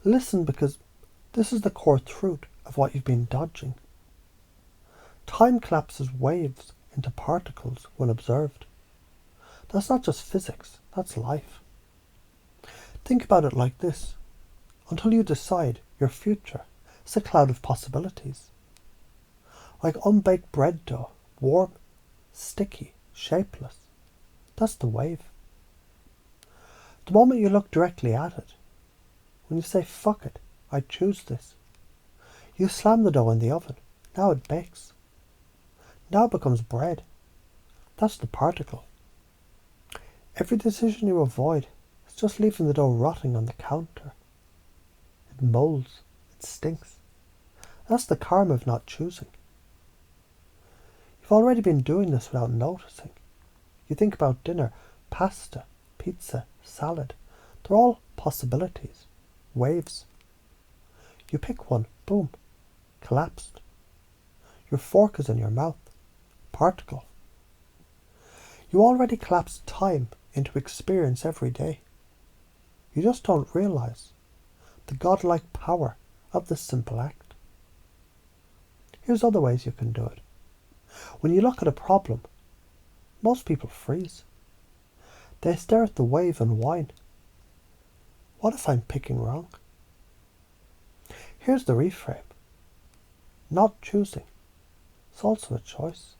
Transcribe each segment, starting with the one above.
Listen, because this is the core truth of what you've been dodging. Time collapses waves into particles when observed. That's not just physics, that's life. Think about it like this. Until you decide your future is a cloud of possibilities. Like unbaked bread dough, warm, sticky, shapeless. That's the wave. The moment you look directly at it, when you say, fuck it, I choose this, you slam the dough in the oven. Now it bakes. Now it becomes bread. That's the particle. Every decision you avoid is just leaving the dough rotting on the counter. It molds. It stinks. That's the karma of not choosing. You've already been doing this without noticing. You think about dinner, pasta, pizza, salad. They're all possibilities. Waves. You pick one, boom, collapsed. Your fork is in your mouth. Particle. You already collapsed time into experience every day. You just don't realize the godlike power of this simple act. Here's other ways you can do it. When you look at a problem, most people freeze. They stare at the wave and whine. What if I'm picking wrong? Here's the reframe. Not choosing. It's also a choice.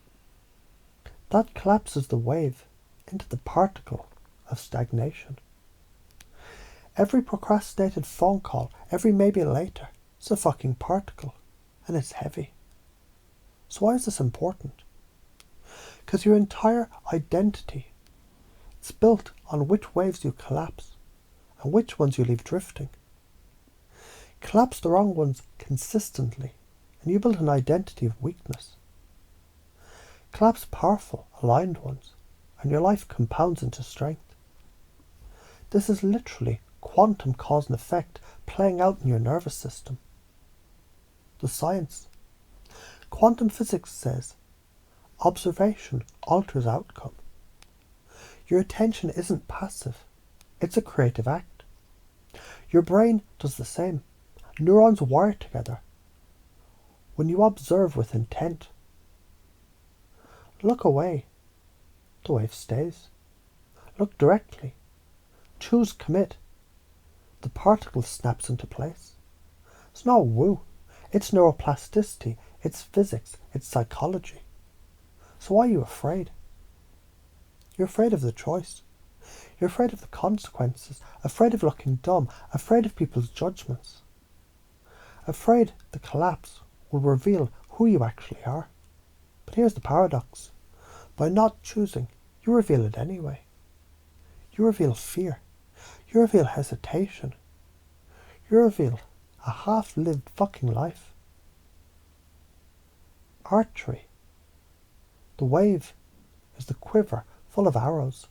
That collapses the wave into the particle of stagnation. Every procrastinated phone call, every maybe later, is a fucking particle, and it's heavy. So why is this important? Because your entire identity is built on which waves you collapse and which ones you leave drifting. Collapse the wrong ones consistently, and you build an identity of weakness. Collapse powerful, aligned ones, and your life compounds into strength. This is literally quantum cause and effect playing out in your nervous system. The science. Quantum physics says observation alters outcome. Your attention isn't passive, it's a creative act. Your brain does the same. Neurons wire together when you observe with intent. Look away, the wave stays. Look directly, choose commit, the particle snaps into place. It's not woo, it's neuroplasticity, it's physics, it's psychology. So why are you afraid? You're afraid of the choice. You're afraid of the consequences, afraid of looking dumb, afraid of people's judgments. Afraid the collapse will reveal who you actually are. But here's the paradox. By not choosing, you reveal it anyway. You reveal fear. You reveal hesitation. You reveal a half-lived fucking life. Archery. The wave is the quiver full of arrows.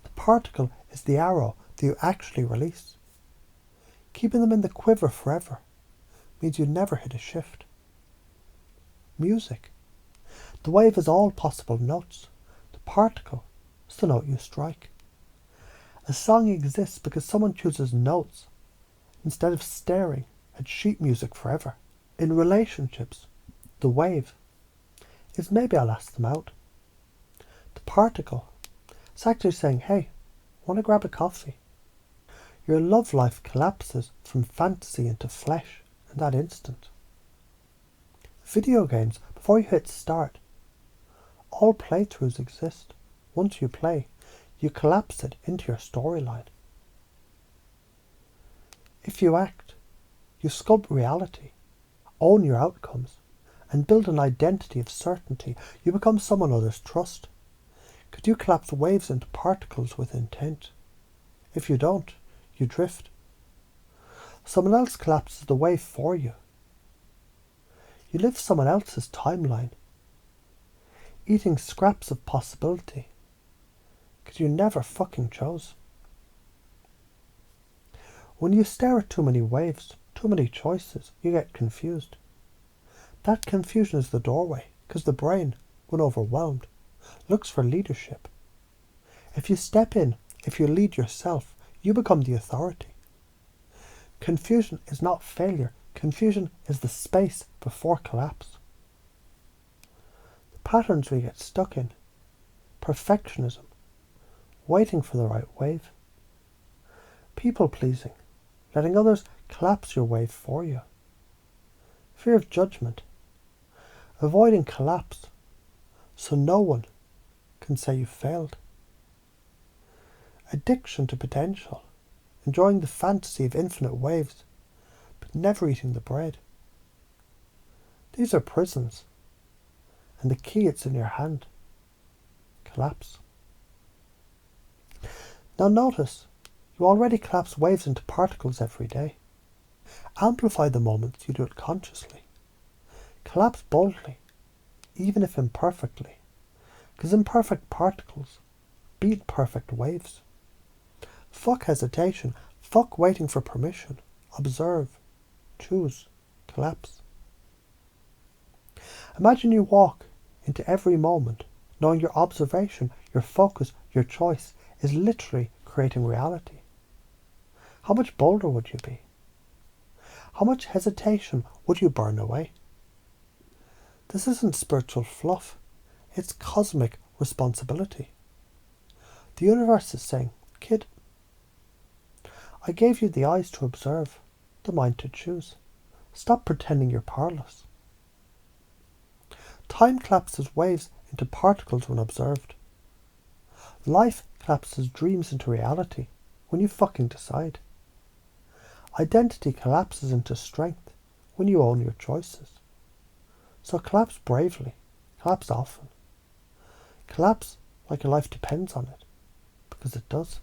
The particle is the arrow that you actually release. Keeping them in the quiver forever means you never hit a shift. Music. The wave is all possible notes. The particle is the note you strike. A song exists because someone chooses notes instead of staring at sheet music forever. In relationships, the wave is maybe I'll ask them out. The particle is actually saying, hey, want to grab a coffee? Your love life collapses from fantasy into flesh in that instant. Video games, before you hit start, all playthroughs exist. Once you play, you collapse it into your storyline. If you act, you sculpt reality, own your outcomes, and build an identity of certainty. You become someone others trust. Could you collapse waves into particles with intent? If you don't, you drift. Someone else collapses the wave for you. You live someone else's timeline, eating scraps of possibility, because you never fucking chose. When you stare at too many waves, too many choices, you get confused. That confusion is the doorway, because the brain, when overwhelmed, looks for leadership. If you step in, if you lead yourself, you become the authority. Confusion is not failure. Confusion is the space before collapse. The patterns we get stuck in. Perfectionism. Waiting for the right wave. People pleasing. Letting others collapse your wave for you. Fear of judgment. Avoiding collapse so no one can say you failed. Addiction to potential. Enjoying the fantasy of infinite waves, but never eating the bread. These are prisons, and the key it's in your hand. Collapse. Now notice, you already collapse waves into particles every day. Amplify the moments you do it consciously. Collapse boldly, even if imperfectly, because imperfect particles beat perfect waves. Fuck hesitation. Fuck waiting for permission. Observe. Choose. Collapse. Imagine you walk into every moment knowing your observation, your focus, your choice is literally creating reality. How much bolder would you be? How much hesitation would you burn away? This isn't spiritual fluff. It's cosmic responsibility. The universe is saying, kid, I gave you the eyes to observe, the mind to choose. Stop pretending you're powerless. Time collapses waves into particles when observed. Life collapses dreams into reality when you fucking decide. Identity collapses into strength when you own your choices. So collapse bravely, collapse often. Collapse like your life depends on it, because it does.